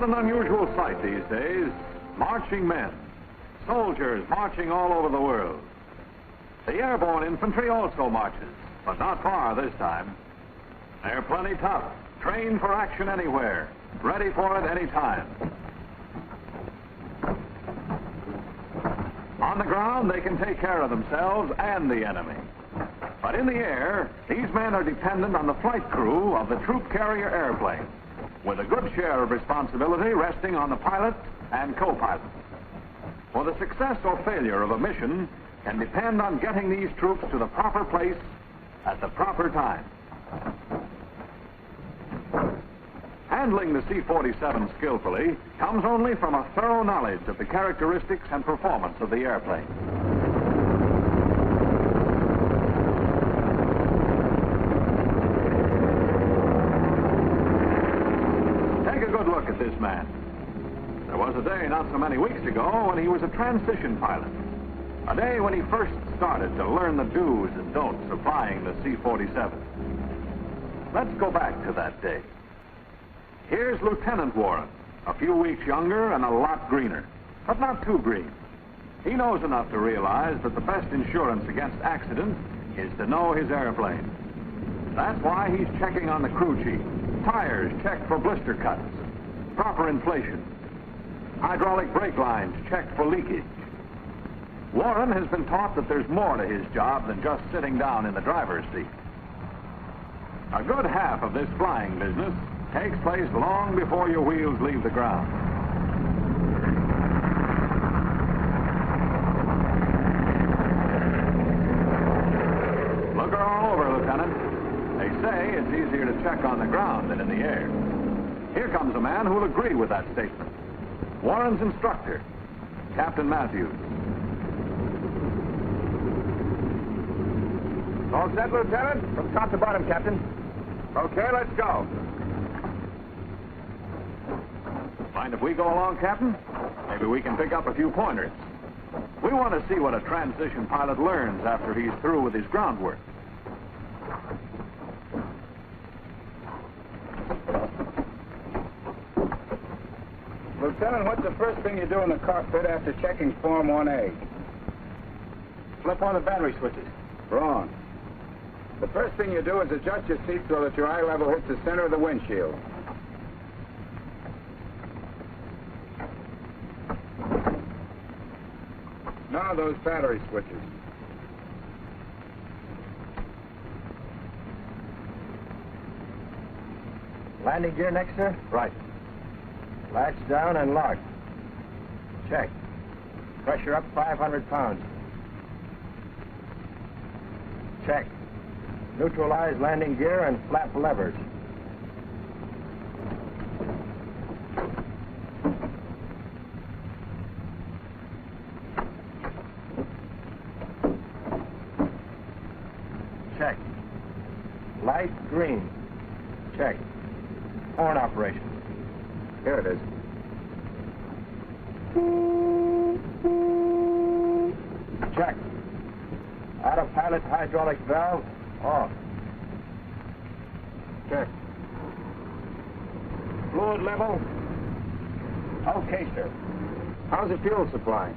What an unusual sight these days. Marching men, soldiers marching all over the world. The airborne infantry also marches, but not far this time. They're plenty tough, trained for action anywhere, ready for it any time. On the ground, they can take care of themselves and the enemy. But in the air, these men are dependent on the flight crew of the troop carrier airplane, with a good share of responsibility resting on the pilot and co-pilot. For the success or failure of a mission can depend on getting these troops to the proper place at the proper time. Handling the C-47 skillfully comes only from a thorough knowledge of the characteristics and performance of the airplane. Take a good look at this man. There was a day not so many weeks ago when he was a transition pilot. A day when he first started to learn the do's and don'ts of flying the C-47. Let's go back to that day. Here's Lieutenant Warren, a few weeks younger and a lot greener, but not too green. He knows enough to realize that the best insurance against accident is to know his airplane. That's why he's checking on the crew chief. Tires checked for blister cuts, proper inflation. Hydraulic brake lines checked for leakage. Warren has been taught that there's more to his job than just sitting down in the driver's seat. A good half of this flying business takes place long before your wheels leave the ground. Look her all over, Lieutenant. They say it's easier to check on the ground than in the air. Here comes a man who'll agree with that statement. Warren's instructor, Captain Matthews. All set, Lieutenant? From top to bottom, Captain. Okay, let's go. Mind if we go along, Captain? Maybe we can pick up a few pointers. We want to see what a transition pilot learns after he's through with his groundwork. Lieutenant, what's the first thing you do in the cockpit after checking Form 1A? Flip on the battery switches. Wrong. The first thing you do is adjust your seat so that your eye level hits the center of the windshield. None of those battery switches. Landing gear next, sir? Right. Latch down and lock. Check. Pressure up 500 pounds. Check. Neutralize landing gear and flap levers. Check. Light green. Check. Horn operation. Here it is. Check. Autopilot hydraulic valve off. Check. Fluid level. Okay, sir. How's the fuel supply?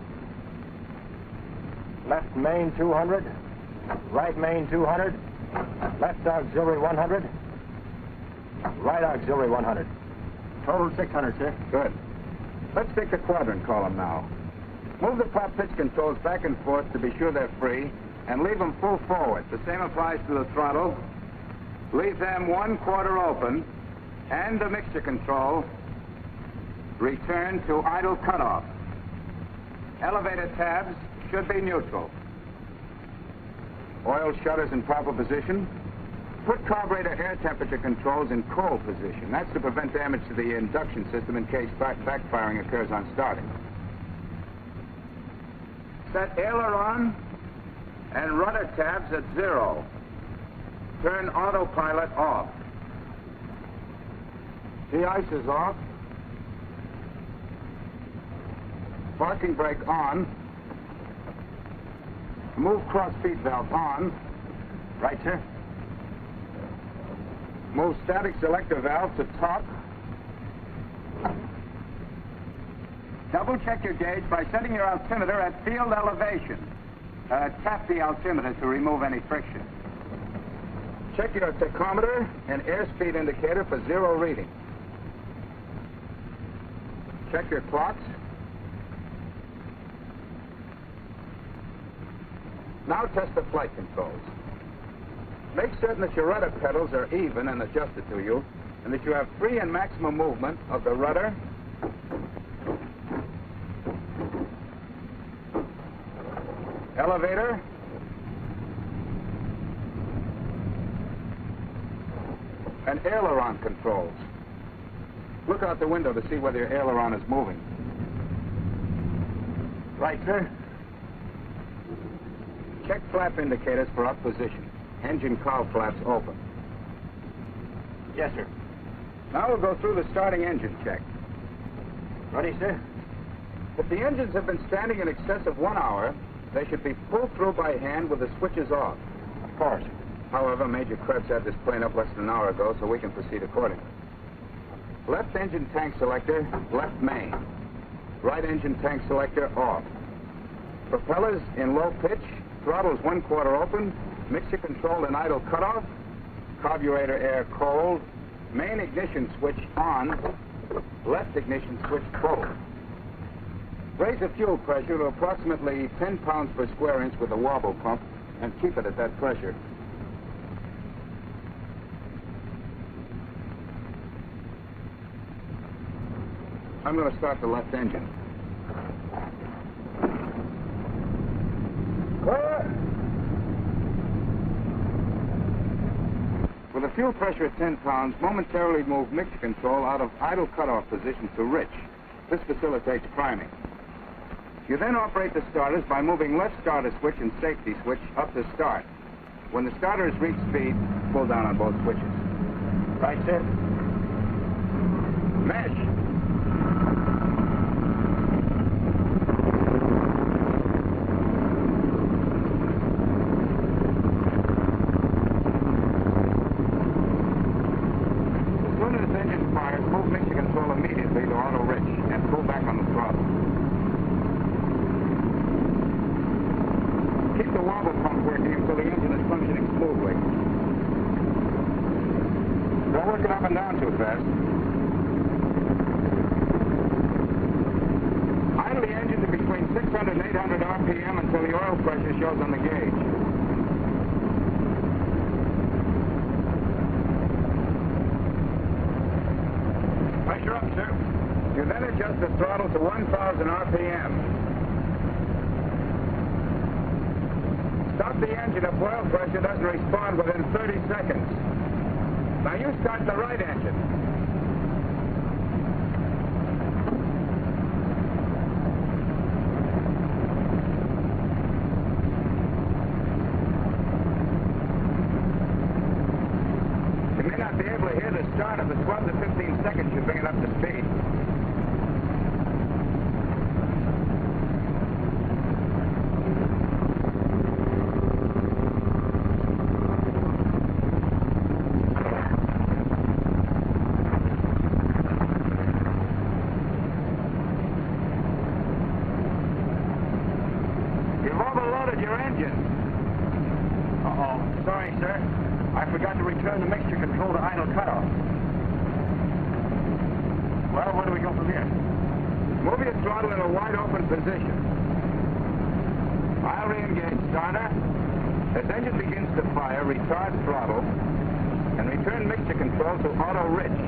Left main 200. Right main 200. Left auxiliary 100. Right auxiliary 100. Total 600, sir. Good. Let's take the quadrant column now. Move the prop pitch controls back and forth to be sure they're free, and leave them full forward. The same applies to the throttle. Leave them 1/4 open, and the mixture control. Return to idle cutoff. Elevator tabs should be neutral. Oil shutters in proper position. Put carburetor air temperature controls in cold position. That's to prevent damage to the induction system in case backfiring occurs on starting. Set aileron and rudder tabs at 0. Turn autopilot off. De-ice is off. Parking brake on. Move cross feed valve on. Right, sir. Move static selector valve to top. Double check your gauge by setting your altimeter at field elevation. Tap the altimeter to remove any friction. Check your tachometer and airspeed indicator for zero reading. Check your clocks. Now test the flight controls. Make certain that your rudder pedals are even and adjusted to you, and that you have free and maximum movement of the rudder, elevator, and aileron controls. Look out the window to see whether your aileron is moving. Right, sir. Check flap indicators for up position. Engine cowl flaps open. Yes, sir. Now we'll go through the starting engine check. Ready, sir? If the engines have been standing in excess of 1 hour, they should be pulled through by hand with the switches off. Of course. However, Major Krebs had this plane up less than an hour ago, so we can proceed accordingly. Left engine tank selector, left main. Right engine tank selector, off. Propellers in low pitch, throttles 1/4 open, mixture control and idle cutoff, carburetor air cold, main ignition switch on, left ignition switch closed. Raise the fuel pressure to approximately 10 pounds per square inch with a wobble pump and keep it at that pressure. I'm going to start the left engine. With a fuel pressure at 10 pounds, momentarily move mixture control out of idle cutoff position to rich. This facilitates priming. You then operate the starters by moving left starter switch and safety switch up to start. When the starters reach speed, pull down on both switches. Right, sir. Mesh. As soon as engine fires, move mixture control immediately to auto rich and pull back on the throttle. Keep the wobble pump working until the engine is functioning smoothly. Don't work it up and down too fast. Idle the engine to between 600 and 800 RPM until the oil pressure shows on the gauge. Pressure up, sir. You then adjust the throttle to 1,000 RPM. Stop the engine if oil pressure doesn't respond within 30 seconds. Now you start the right engine. You may not be able to hear the start of the 12 to 15 seconds you bring it up to speed. You've overloaded your engine. Uh-oh. Sorry, sir. I forgot to return the mixture control to idle cutoff. Well, where do we go from here? Move your throttle in a wide open position. I'll re-engage starter. As engine begins to fire, retard throttle and return mixture control to auto rich.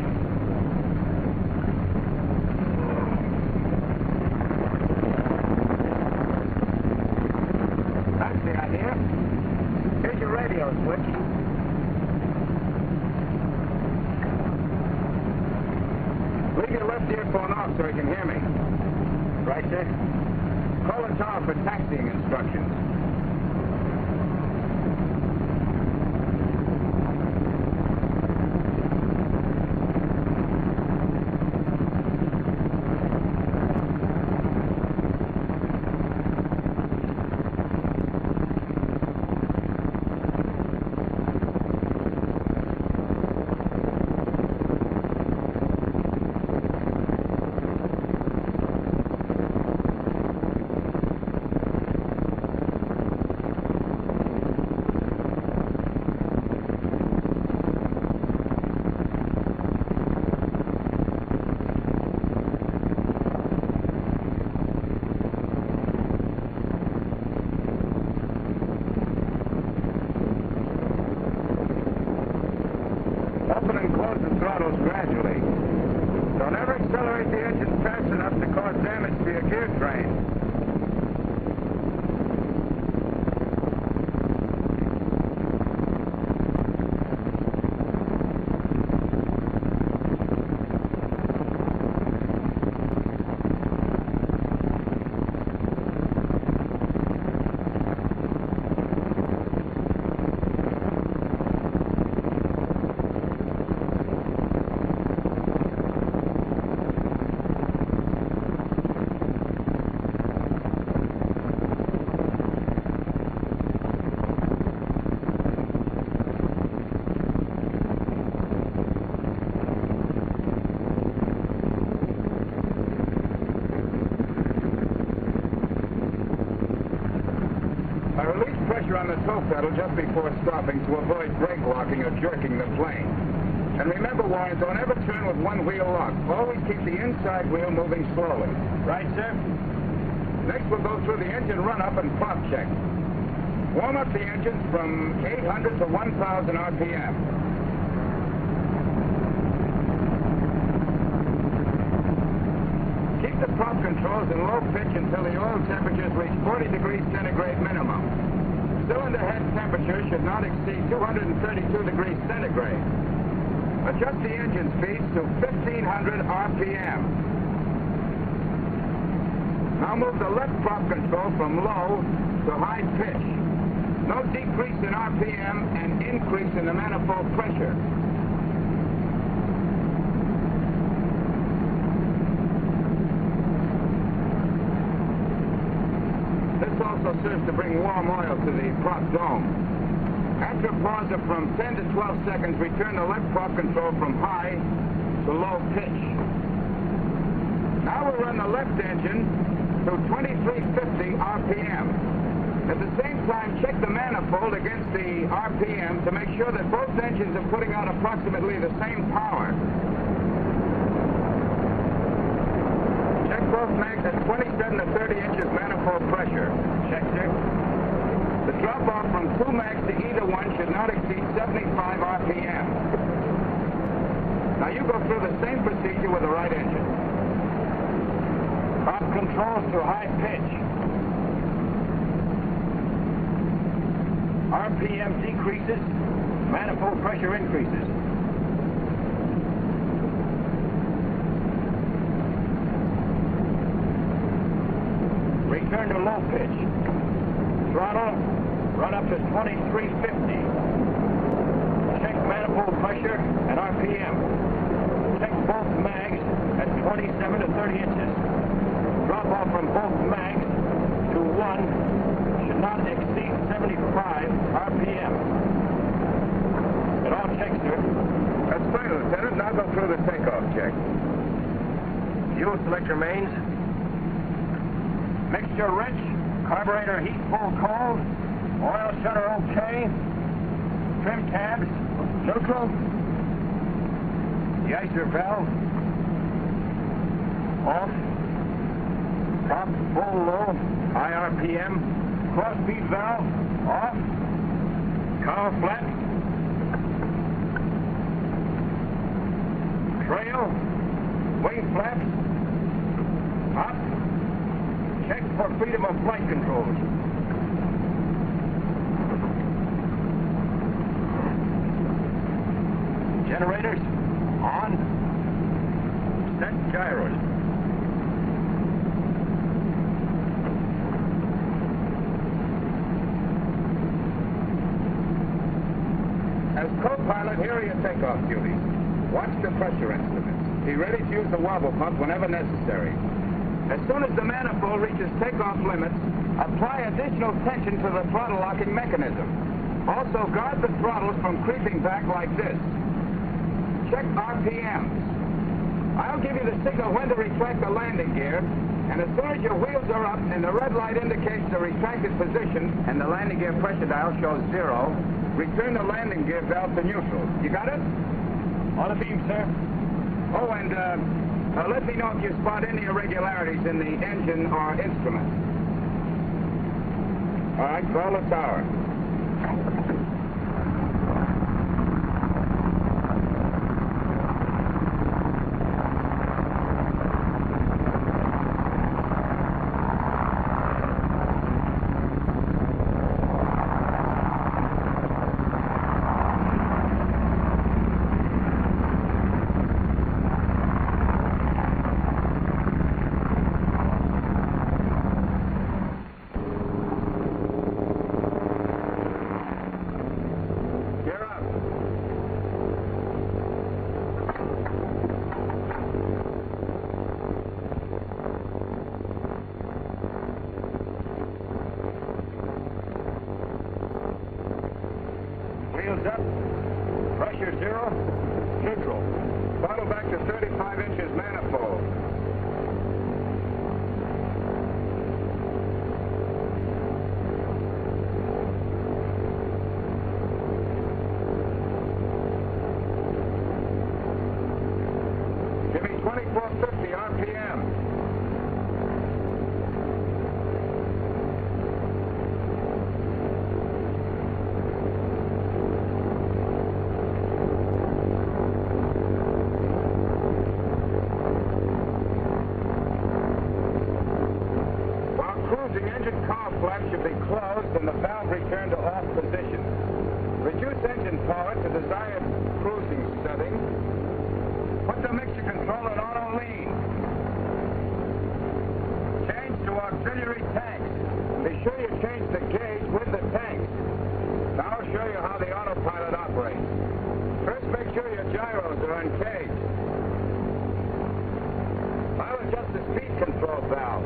That's the idea. Here's your radio switch. Leave your left earphone off so you can hear me. Right, sir? Call the tower for taxiing instructions. Open and close the throttles gradually. Don't ever accelerate the engine fast enough to cause damage to your gear train. On the toe pedal just before stopping to avoid brake locking or jerking the plane. And remember, Warren, don't ever turn with one wheel locked. Always keep the inside wheel moving slowly. Right, sir. Next, we'll go through the engine run-up and prop check. Warm up the engines from 800 to 1,000 RPM. Keep the prop controls in low pitch until the oil temperatures reach 40 degrees centigrade minimum. Cylinder head temperature should not exceed 232 degrees centigrade. Adjust the engine speed to 1,500 RPM. Now move the left prop control from low to high pitch. No decrease in RPM and increase in the manifold pressure. This also serves to bring warm oil to the prop dome. After a pause of from 10 to 12 seconds, return the left prop control from high to low pitch. Now we'll run the left engine to 2350 RPM. At the same time, check the manifold against the RPM to make sure that both engines are putting out approximately the same power. Check both mags at 27 to 30 inches manifold pressure. Check, sir. The drop-off from 2 mags to either one should not exceed 75 RPM. Now you go through the same procedure with the right engine. Prop controls to high pitch. RPM decreases, manifold pressure increases. Return to low pitch. Throttle, run up to 2350. Check manifold pressure and RPM. Check both mags at 27 to 30 inches. Drop off from both mags to 1 should not exceed 75 RPM. It all checks, sir. That's fine, Lieutenant. Now go through the takeoff check. Fuel selector mains. Mixture rich. Carburetor heat full cold. Oil shutter okay. Trim tabs neutral. De-icer valve off. Top full low. High RPM. Cross bead valve off. Cowl flat. Trail. Wing flaps up. Check for freedom of flight controls. Generators on. Set gyros. As co-pilot, here are your takeoff duties. Watch the pressure instruments. Be ready to use the wobble pump whenever necessary. As soon as the manifold reaches takeoff limits, apply additional tension to the throttle locking mechanism. Also, guard the throttles from creeping back like this. Check RPMs. I'll give you the signal when to retract the landing gear, and as soon as your wheels are up and the red light indicates the retracted position and the landing gear pressure dial shows 0, return the landing gear valve to neutral. You got it? On the beam, sir. Oh, and let me know if you spot any irregularities in the engine or instrument. All right, call the tower. 0, neutral. Throttle back to 35 inches manifold. Give me 2450 RPM. Should be closed and the valve returned to off position. Reduce engine power to desired cruising setting. Put the mixture control in auto lean. Change to auxiliary tanks. Be sure you change the gauge with the tanks. Now I'll show you how the autopilot operates. First, make sure your gyros are uncaged. I'll adjust the speed control valve.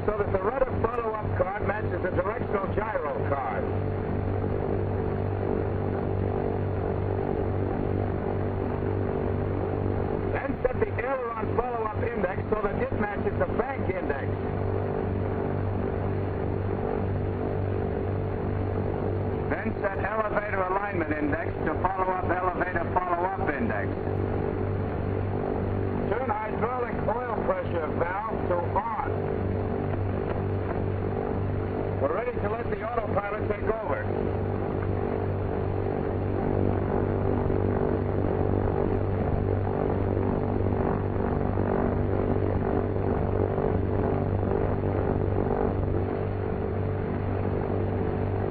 So that the rudder follow-up card matches the directional gyro card. Then set the aileron follow-up index so that it matches the bank index. Then set elevator alignment index to follow-up elevator follow-up index. Turn hydraulic oil pressure valve to on. We're ready to let the autopilot take over.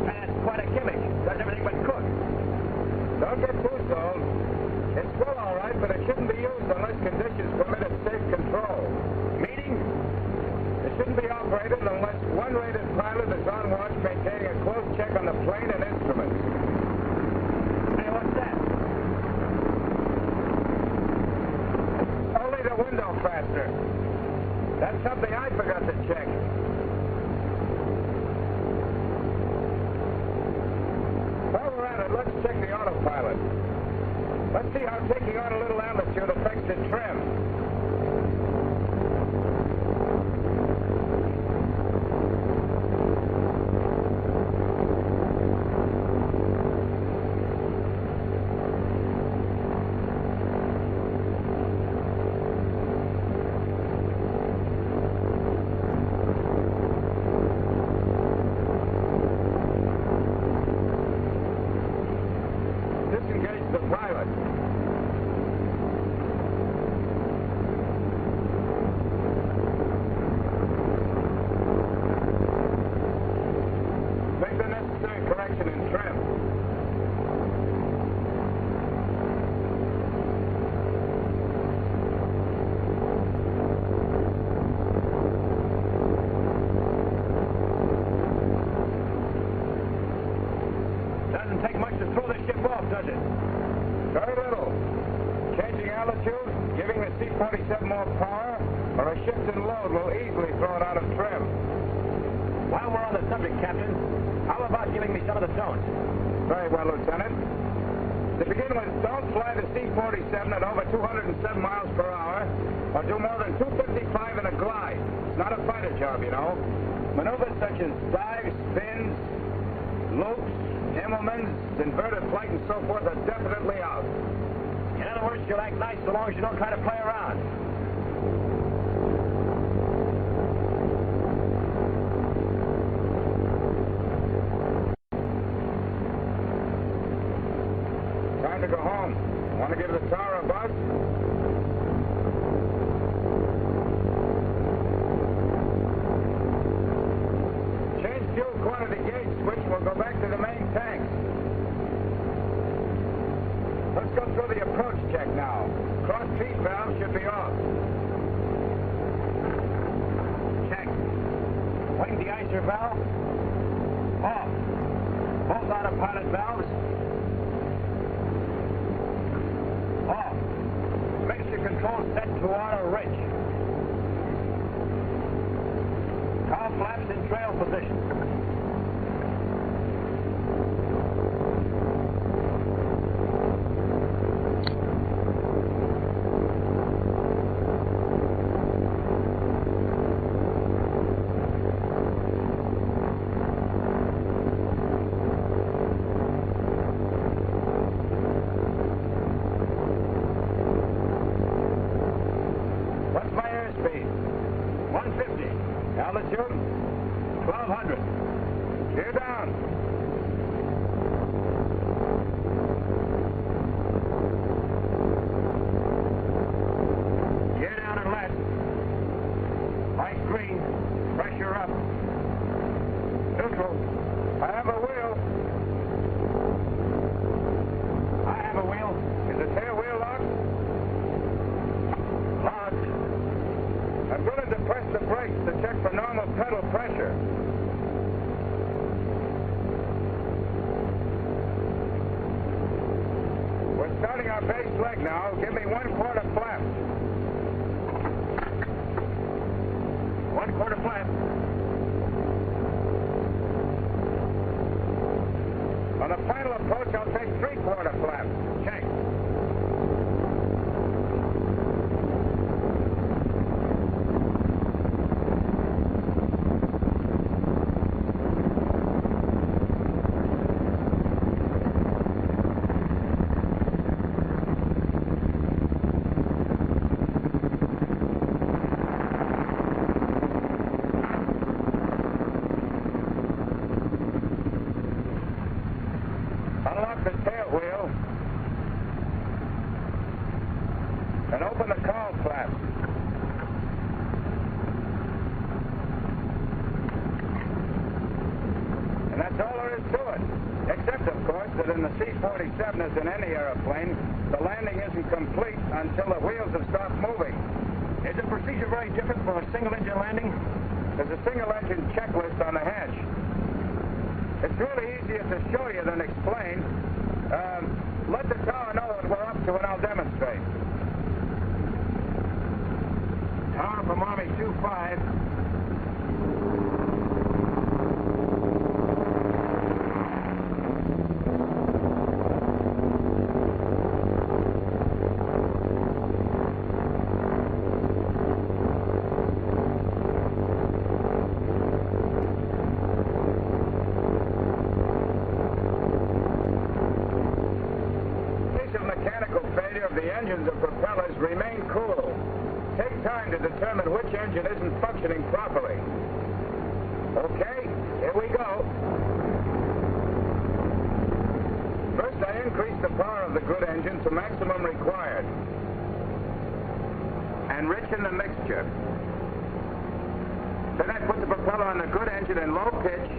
That's quite a gimmick. Does everything but cook. Don't get too sold. It's still all right, but it shouldn't be used unless conditions permit safe control. Meaning? It shouldn't be operated unless one rated pilot is on watch maintaining a close check on the plane and instruments. Hey, what's that? Only the window fastener. That's something I forgot to check. While we're at it, let's check the autopilot. Let's see how taking on a little altitude affects the trim. Disengage the pilot. Make the necessary correction in trim. Doesn't take much to throw the ship off, does it? Very little. Changing altitude, giving the C-47 more power, or a shift in load will easily throw it out of trim. While we're on the subject, Captain, how about giving me some of the don'ts? Very well, Lieutenant. To begin with, don't fly the C-47 at over 207 miles per hour, or do more than 255 in a glide. It's not a fighter job, you know. Maneuvers such as dives, spins, loops, Immelmans, inverted flight, and so forth are definitely out. In other words, you'll act nice so long as you don't try to play around. Time to go home. Want to give the tower a buzz? Change fuel quantity gauge switch. We'll go back to the main tanks. Let's go through the approach check now. Cross feed valve should be off. Check. Wing de-icer valve. Off. Both autopilot valves. Off. Mixture control set to auto rich. Cowl flaps in trail position. What's my airspeed? 150. Altitude? 1200. Gear down. Gear down and left. Light green. Pressure up. Neutral. I have a wheel. I have a wheel. Is the tail wheel locked? Locked. I'm going to press the brakes to check for normal pedal pressure. We're starting our base leg now. Give me 1/4 flap. 1/4 flap. On the final approach, I'll take 3/4 flap. Check. Unlock the tail wheel and open the cowl flap. And that's all there is to it. Except, of course, that in the C-47, as in any airplane, the landing isn't complete until the wheels have stopped moving. Is the procedure very different for a single-engine landing? There's a single-engine checklist on the hatch. It's really easier to show you than explain. Let the tower know what we're up to and I'll demonstrate. Tower from Army 25. Mechanical failure of the engines or propellers, remain cool. Take time to determine which engine isn't functioning properly. Okay, here we go. First, I increase the power of the good engine to maximum required. Enrichen the mixture. Then I put the propeller on the good engine in low pitch.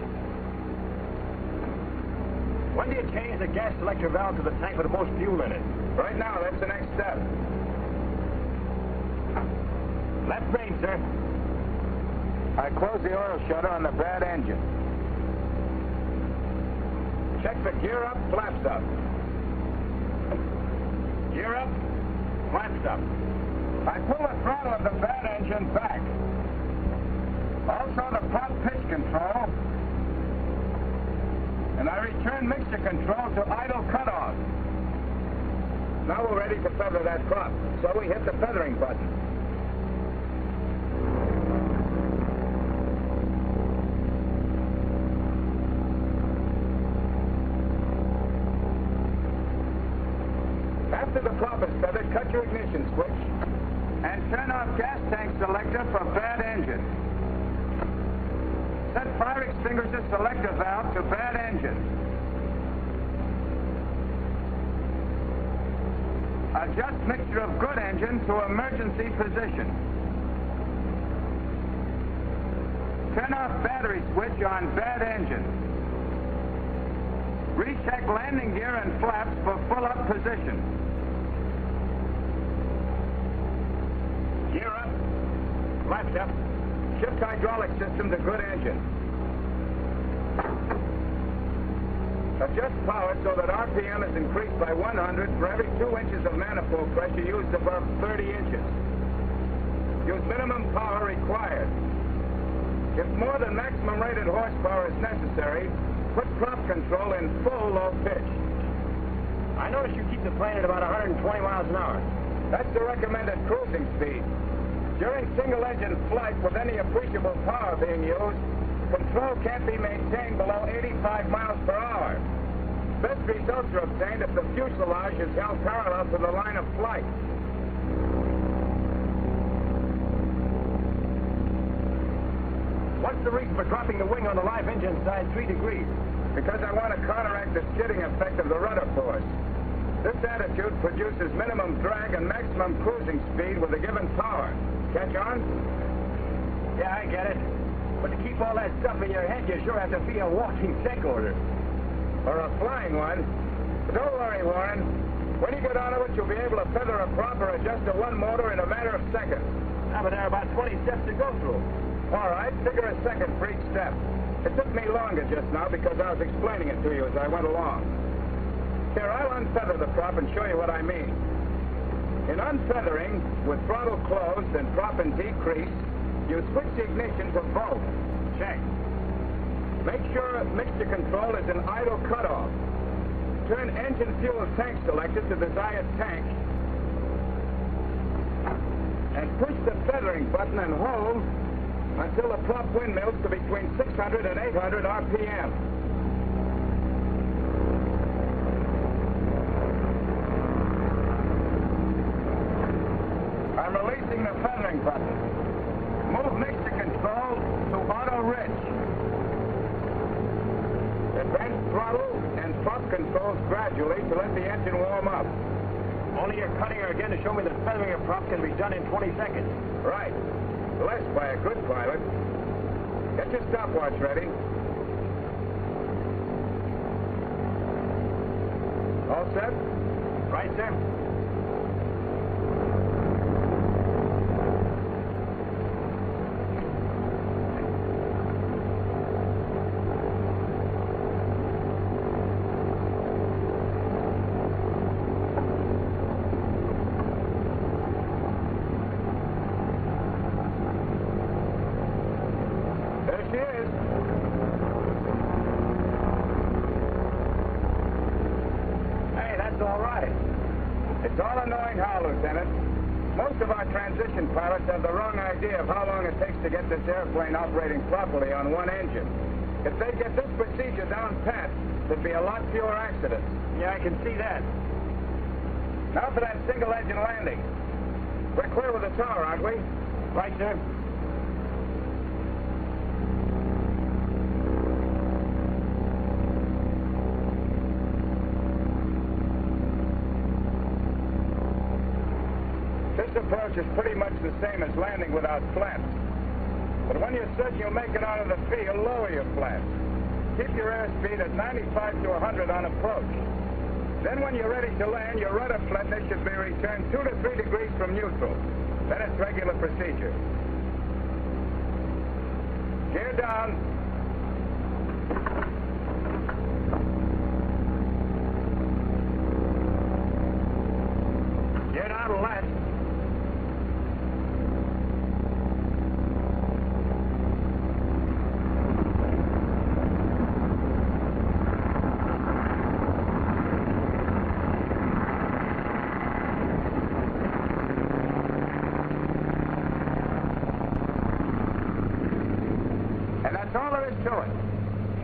When do you change the gas selector valve to the tank with the most fuel in it? Right now, that's the next step. Left main, sir. I close the oil shutter on the bad engine. Check the gear up, flaps up. Gear up, flaps up. I pull the throttle of the bad engine back. Also the prop pitch control. And I return mixture control to idle cutoff. Now we're ready to feather that prop, so we hit the feathering button. After the prop is feathered, cut your ignition switch and turn off gas tank selector for bad engine. Set fire extinguisher selector valve to bad engine. Adjust mixture of good engine to emergency position. Turn off battery switch on bad engine. Recheck landing gear and flaps for full up position. Gear up, flaps up. Shift hydraulic system to good engine. Adjust power so that RPM is increased by 100 for every 2 inches of manifold pressure used above 30 inches. Use minimum power required. If more than maximum rated horsepower is necessary, put prop control in full low pitch. I notice you keep the plane at about 120 miles an hour. That's the recommended cruising speed. During single-engine flight with any appreciable power being used, control can't be maintained below 85 miles per hour. Best results are obtained if the fuselage is held parallel to the line of flight. What's the reason for dropping the wing on the live engine side 3 degrees? Because I want to counteract the skidding effect of the rudder force. This attitude produces minimum drag and maximum cruising speed with a given power. Catch on? Yeah, I get it. But to keep all that stuff in your head, you sure have to be a walking check order. Or a flying one. But don't worry, Warren. When you get onto it, you'll be able to feather a prop or adjust a one motor in a matter of seconds. Now, but there are about 20 steps to go through. All right, figure a second for each step. It took me longer just now because I was explaining it to you as I went along. Here, I'll unfeather the prop and show you what I mean. In unfeathering, with throttle closed and prop in decrease, you switch the ignition to volt. Check. Make sure mixture control is in idle cutoff. Turn engine fuel tank selector to desired tank. And push the feathering button and hold until the prop windmills to between 600 and 800 RPM. I'm releasing the feathering button. Move mixture control to auto rich. Advance throttle and prop controls gradually to let the engine warm up. Only you're cutting her again to show me that feathering a prop can be done in 20 seconds. Right. Less by a good pilot. Get your stopwatch ready. All set? Right, sir? Pilots have the wrong idea of how long it takes to get this airplane operating properly on one engine. If they get this procedure down pat, there'd be a lot fewer accidents. Yeah, I can see that. Now for that single-engine landing. We're clear with the tower, aren't we? Right, sir. This approach is pretty much the same as landing without flaps. But when you're certain you'll make it out of the field, lower your flaps. Keep your airspeed at 95 to 100 on approach. Then when you're ready to land, your rudder flatness should be returned 2 to 3 degrees from neutral. Then it's regular procedure. Gear down. Gear down to last.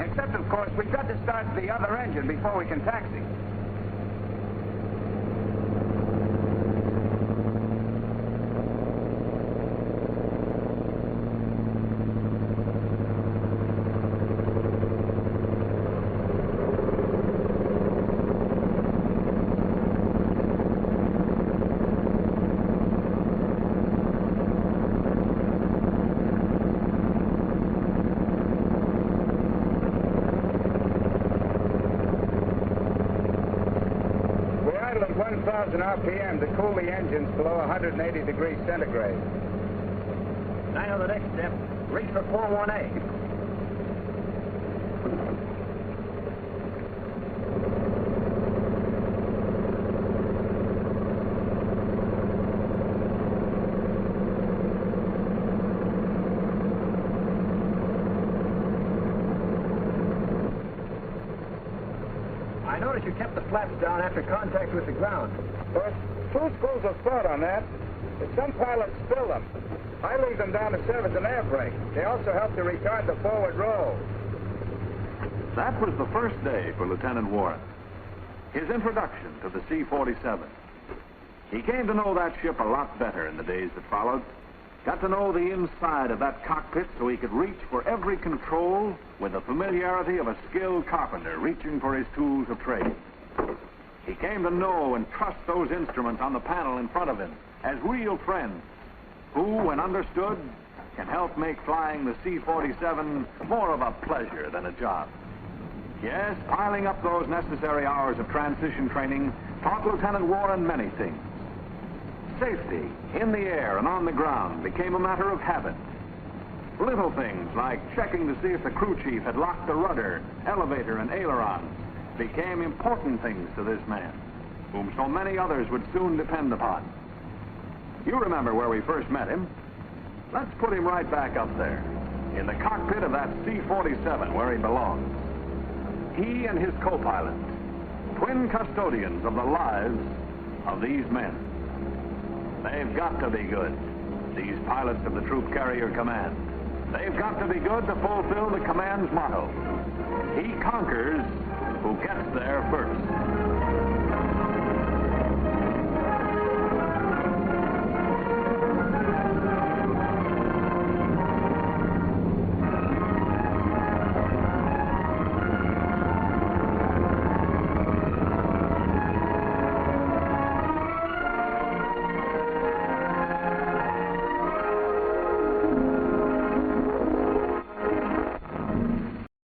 Except, of course, we've got to start the other engine before we can taxi. At 1,000 RPM to cool the engines below 180 degrees centigrade. I know the next step. Reach for 41A. noticed you kept the flaps down after contact with the ground. There's two schools of thought on that. But some pilots spill them. I leave them down to serve as an air brake. They also help to retard the forward roll. That was the first day for Lieutenant Warren. His introduction to the C-47. He came to know that ship a lot better in the days that followed. Got to know the inside of that cockpit so he could reach for every control with the familiarity of a skilled carpenter reaching for his tools of trade. He came to know and trust those instruments on the panel in front of him as real friends who, when understood, can help make flying the C-47 more of a pleasure than a job. Yes, piling up those necessary hours of transition training taught Lieutenant Warren many things. Safety in the air and on the ground became a matter of habit. Little things like checking to see if the crew chief had locked the rudder, elevator, and ailerons became important things to this man, whom so many others would soon depend upon. You remember where we first met him. Let's put him right back up there, in the cockpit of that C-47 where he belongs. He and his co-pilot, twin custodians of the lives of these men. They've got to be good, these pilots of the Troop Carrier Command. They've got to be good to fulfill the command's motto. He conquers who gets there first.